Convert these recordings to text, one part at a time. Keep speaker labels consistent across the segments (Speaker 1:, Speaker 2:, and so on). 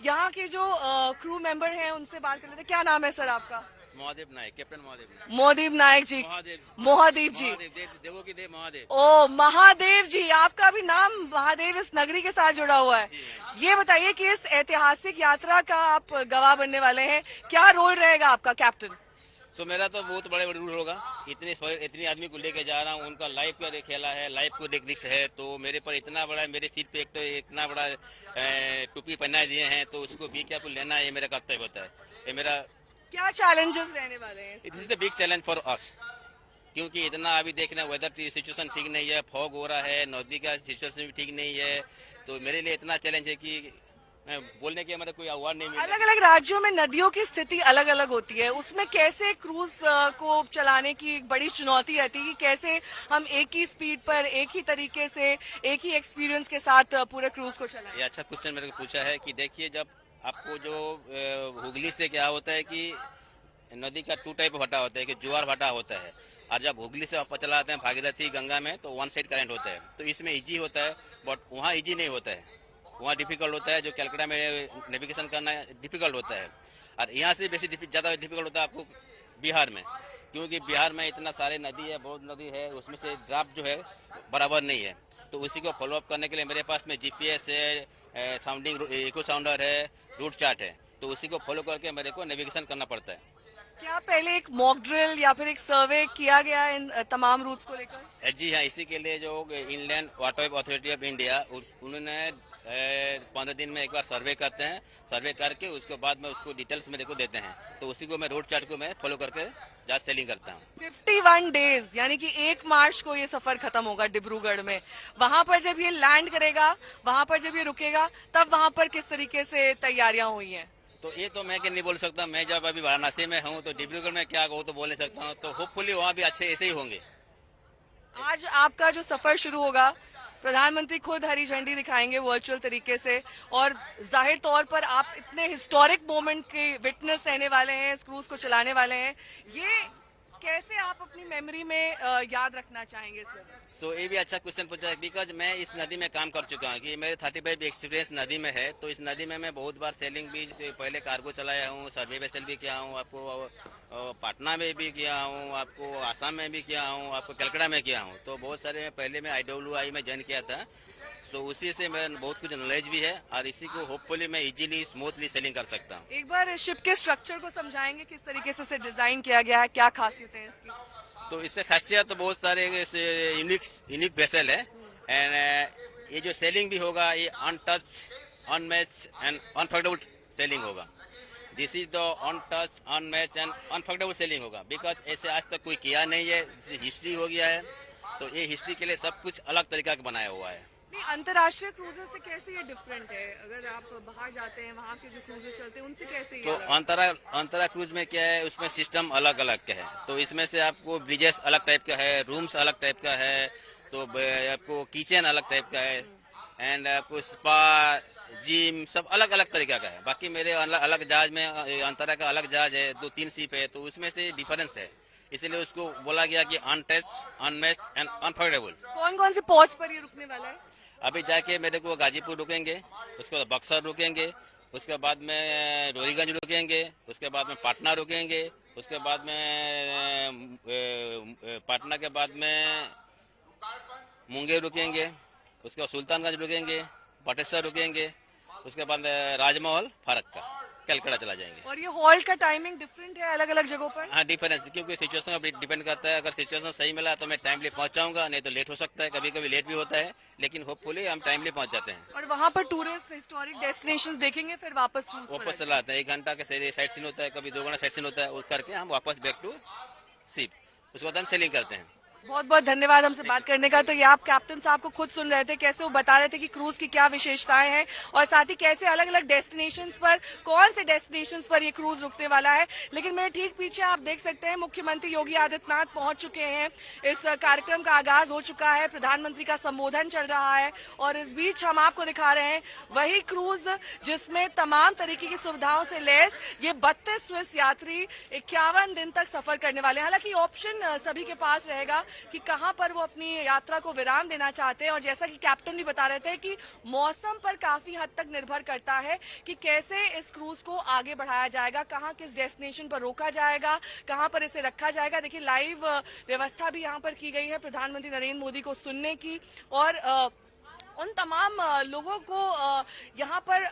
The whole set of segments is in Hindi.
Speaker 1: यहाँ के जो क्रू मेंबर हैं उनसे बात कर लेते हैं। क्या नाम है सर आपका?
Speaker 2: महादेव नायक, कैप्टन महादेव नायक।
Speaker 1: मोहदीप नायक जी। मोहदीप जी।
Speaker 2: देवों की देव महादेव।
Speaker 1: ओ महादेव जी, आपका भी नाम महादेव इस नगरी के साथ जुड़ा हुआ है। ये बताइए कि इस ऐतिहासिक यात्रा का आप गवाह बनने वाले हैं, क्या रोल रहेगा आपका कैप्टन?
Speaker 2: सो मेरा तो बहुत बड़े रूल होगा। इतनी आदमी को लेके जा रहा हूँ, उनका लाइफ का खेला है, लाइफ को देख रिस्क है, तो मेरे पर इतना बड़ा, मेरे सीट पे एक तो इतना बड़ा टोपी पहना दिए हैं, तो उसको भी क्या लेना है, ये मेरा कर्तव्य होता है। ये मेरा
Speaker 1: क्या चैलेंजेस रहने वाले हैं?
Speaker 2: It is the big challenge for us, क्योंकि इतना अभी देखना वेदर की सिचुएशन ठीक नहीं है, फॉग हो रहा है, नदी का सिचुएशन भी ठीक नहीं है, तो मेरे लिए इतना चैलेंज है कि बोलने के हमारे कोई अवार्ड नहीं मिला।
Speaker 1: अलग अलग राज्यों में नदियों की स्थिति अलग अलग होती है, उसमें कैसे क्रूज को चलाने की एक बड़ी चुनौती रहती है कि कैसे हम एक ही स्पीड पर, एक ही तरीके से, एक ही एक्सपीरियंस के साथ पूरे क्रूज को चलाएं।
Speaker 2: ये अच्छा क्वेश्चन मेरे को पूछा है कि देखिए, जब आपको जो हुगली से क्या होता है कि नदी का टू टाइप भाटा होता है कि ज्वार भाटा होता है, और जब हुगली से आप चलाते हैं भागीरथी गंगा में तो वन साइड करंट होता है, तो इसमें इजी होता है, बट वहाँ इजी नहीं होता है, वहाँ डिफिकल्ट होता है। जो कैलकाटा में नेविगेशन करना डिफिकल्ट होता है, और यहाँ से बेसी ज्यादा डिफिकल्ट होता है आपको बिहार में, क्योंकि बिहार में इतना सारे नदी है, बहुत नदी है, उसमें से ड्राफ्ट जो है बराबर नहीं है, तो उसी को फॉलो अप करने के लिए मेरे पास में जीपीएस है, साउंडिंग इको साउंडर है, रूट चार्ट है, तो उसी को फॉलो करके मेरे को नेविगेशन करना पड़ता है।
Speaker 1: क्या पहले एक मॉक ड्रिल या फिर एक सर्वे किया गया है इन तमाम रूट्स को लेकर?
Speaker 2: जी हाँ, इसी के लिए जो Indian water authority of India, उन्होंने 15 दिन में एक बार सर्वे करते हैं, सर्वे करके उसके बाद में उसको डिटेल्स मेरे को देते हैं, तो उसी को मैं रोड चार्ट को मैं फॉलो करके जहाज सेलिंग करता हूँ।
Speaker 1: 51 डेज यानी कि 1 मार्च को ये सफर खत्म होगा डिब्रूगढ़ में। वहाँ पर जब ये लैंड करेगा, वहाँ पर जब ये रुकेगा, तब वहाँ पर किस तरीके से तैयारियां हुई हैं?
Speaker 2: तो ये तो मैं नहीं बोल सकता, मैं जब अभी वाराणसी में हूँ तो डिब्रूगढ़ में क्या कहूँ तो बोल नहीं सकता हूँ, तो होपफुली वहाँ भी अच्छे ऐसे ही होंगे।
Speaker 1: आज आपका जो सफर शुरू होगा, प्रधानमंत्री खुद हरी झंडी दिखाएंगे वर्चुअल तरीके से, और जाहिर तौर पर आप इतने हिस्टोरिक मोमेंट के विटनेस रहने वाले हैं, इस क्रूज को चलाने वाले हैं। ये कैसे आप अपनी मेमोरी में याद रखना चाहेंगे इसे?
Speaker 2: सो ये भी अच्छा क्वेश्चन पूछा है, बिकॉज मैं इस नदी में काम कर चुका हूँ, कि मेरे 35 एक्सपीरियंस नदी में है, तो इस नदी में मैं बहुत बार सेलिंग भी, पहले कार्गो चलाया हूँ, सर्वे वेसल भी किया हूँ, आपको पटना में भी किया हूँ, आपको आसाम में भी किया हूँ, आपको कलकत्ता में किया हूँ, तो बहुत सारे पहले मैं IWI में ज्वाइन किया था, तो उसी से मैं बहुत कुछ नॉलेज भी है, और इसी को होपफुली मैं इजीली स्मूथली सेलिंग कर सकता हूँ।
Speaker 1: एक बार शिप के स्ट्रक्चर को समझाएंगे, किस तरीके से इसे डिजाइन किया गया है, क्या खासियतें हैं इसकी?
Speaker 2: तो इससे खासियत तो बहुत सारे यूनिक वेसल है, एंड ये जो सेलिंग भी होगा ये untouch, unmatch and unforgettable selling होगा। This is the untouch, unmatch and unforgettable selling होगा, बिकॉज ऐसे आज तक कोई किया नहीं है, हिस्ट्री हो गया है, तो ये हिस्ट्री के लिए सब कुछ अलग तरीका का बनाया हुआ है।
Speaker 1: अंतर्राष्ट्रीय क्रूजर से कैसे ये डिफरेंट है? अगर आप बाहर जाते हैं, वहाँ के जो क्रूजर चलते हैं, उनसे कैसे ये
Speaker 2: तो अंतरा क्रूज में क्या है, उसमें सिस्टम अलग अलग का है, तो इसमें से आपको ब्रिजेस अलग टाइप का है, रूम्स अलग टाइप का है, तो आपको किचन अलग टाइप का है, एंड आपको स्पा, जिम सब अलग अलग तरीका का है। बाकी मेरे अलग जहाज में, अंतरा का अलग जहाज है, 2-3 शिप है, तो उसमें से डिफरेंस है, इसलिए उसको बोला गया कि अनटच, अनमैच एंड अनफर्गेटेबल।
Speaker 1: कौन कौन से पोर्ट्स पर ये रुकने वाला है?
Speaker 2: अभी जाके मेरे को गाजीपुर रुकेंगे, उसके बाद बक्सर रुकेंगे, उसके बाद में डोरीगंज रुकेंगे, उसके बाद में पटना रुकेंगे, उसके बाद में पटना के बाद में मुंगेर रुकेंगे, उसके बाद सुल्तानगंज रुकेंगे, बटेश्वर रुकेंगे, उसके बाद राजमहल, फरक्का, कलकत्ता चला जाएंगे।
Speaker 1: और ये हॉल्ट का टाइमिंग डिफरेंट है अलग अलग जगहों पर?
Speaker 2: हाँ, डिफरेंस, क्योंकि सिचुएशन पर डिपेंड करता है। अगर सिचुएशन सही मिला तो मैं टाइमली पहुंच जाऊंगा, नहीं तो लेट हो सकता है, कभी कभी लेट भी होता है, लेकिन होपफुली हम टाइमली पहुंच जाते हैं।
Speaker 1: और वहाँ पर टूरिस्ट हिस्टोरिक डेस्टिनेशंस देखेंगे, फिर वापस
Speaker 2: चला आता है। 1 घंटा का साइट सीन होता है, कभी 2 घंटा साइट सीन होता है, उस करके हम वापस बैक टू शिप, उसके बाद हम सेलिंग करते हैं।
Speaker 1: बहुत बहुत धन्यवाद हमसे बात करने का। तो ये आप कैप्टन साहब को खुद सुन रहे थे, कैसे वो बता रहे थे कि क्रूज की क्या विशेषताएं हैं, और साथ ही कैसे अलग अलग डेस्टिनेशंस पर, कौन से डेस्टिनेशंस पर ये क्रूज रुकने वाला है। लेकिन मेरे ठीक पीछे आप देख सकते हैं मुख्यमंत्री योगी आदित्यनाथ पहुंच चुके हैं। इस कार्यक्रम का आगाज हो चुका है, प्रधानमंत्री का संबोधन चल रहा है, और इस बीच हम आपको दिखा रहे हैं वही क्रूज जिसमें तमाम तरीके की सुविधाओं से लैस ये 32 स्विस यात्री 51 दिन तक सफर करने वाले हैं। हालांकि ऑप्शन सभी के पास रहेगा कि कहाँ पर वो अपनी यात्रा को विराम देना चाहते हैं। और जैसा कि कैप्टन भी बता रहे थे कि मौसम पर काफी हद तक निर्भर करता है कि कैसे इस क्रूज को आगे बढ़ाया जाएगा, कहाँ किस डेस्टिनेशन पर रोका जाएगा, कहाँ पर इसे रखा जाएगा। देखिए लाइव व्यवस्था भी यहाँ पर की गई है प्रधानमंत्री नरेंद्र मोदी को सुनने की, और उन तमाम लोगों को यहाँ पर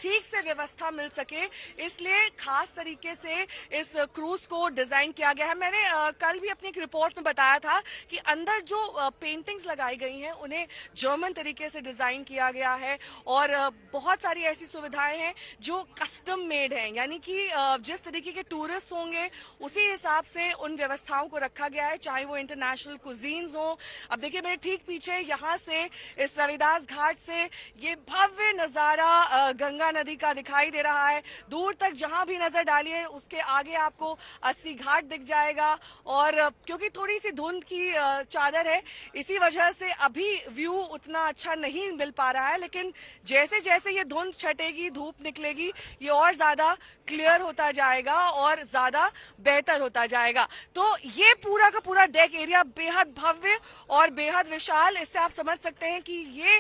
Speaker 1: ठीक से व्यवस्था मिल सके, इसलिए खास तरीके से इस क्रूज को डिजाइन किया गया है। मैंने कल भी अपनी एक रिपोर्ट में बताया था कि अंदर जो पेंटिंग्स लगाई गई हैं उन्हें जर्मन तरीके से डिजाइन किया गया है, और बहुत सारी ऐसी सुविधाएं हैं जो कस्टम मेड हैं, यानी कि जिस तरीके के टूरिस्ट होंगे उसी हिसाब से उन व्यवस्थाओं को रखा गया है, चाहे वो इंटरनेशनल कुजीन्स हो। अब देखिए मेरे ठीक पीछे यहाँ से इस रविदास घाट से ये भव्य नजारा गंगा नदी का दिखाई दे रहा है। दूर तक जहां भी नजर डालिए उसके आगे आपको 80 घाट दिख जाएगा, और क्योंकि थोड़ी सी धुंध की चादर है इसी वजह से अभी व्यू उतना अच्छा नहीं मिल पा रहा है, लेकिन जैसे जैसे ये धुंध छटेगी, धूप निकलेगी, ये और ज्यादा क्लियर होता जाएगा और ज्यादा बेहतर होता जाएगा। तो ये पूरा का पूरा डेक एरिया बेहद भव्य और बेहद विशाल, इससे आप समझ सकते हैं कि ये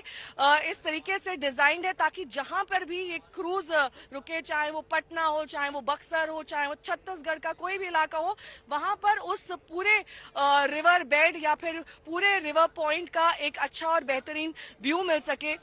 Speaker 1: इस तरीके से डिजाइंड है ताकि जहां पर भी ये क्रूज रुके, चाहे वो पटना हो, चाहे वो बक्सर हो, चाहे वो छत्तीसगढ़ का कोई भी इलाका हो, वहां पर उस पूरे रिवर बेड या फिर पूरे रिवर पॉइंट का एक अच्छा और बेहतरीन व्यू मिल सके।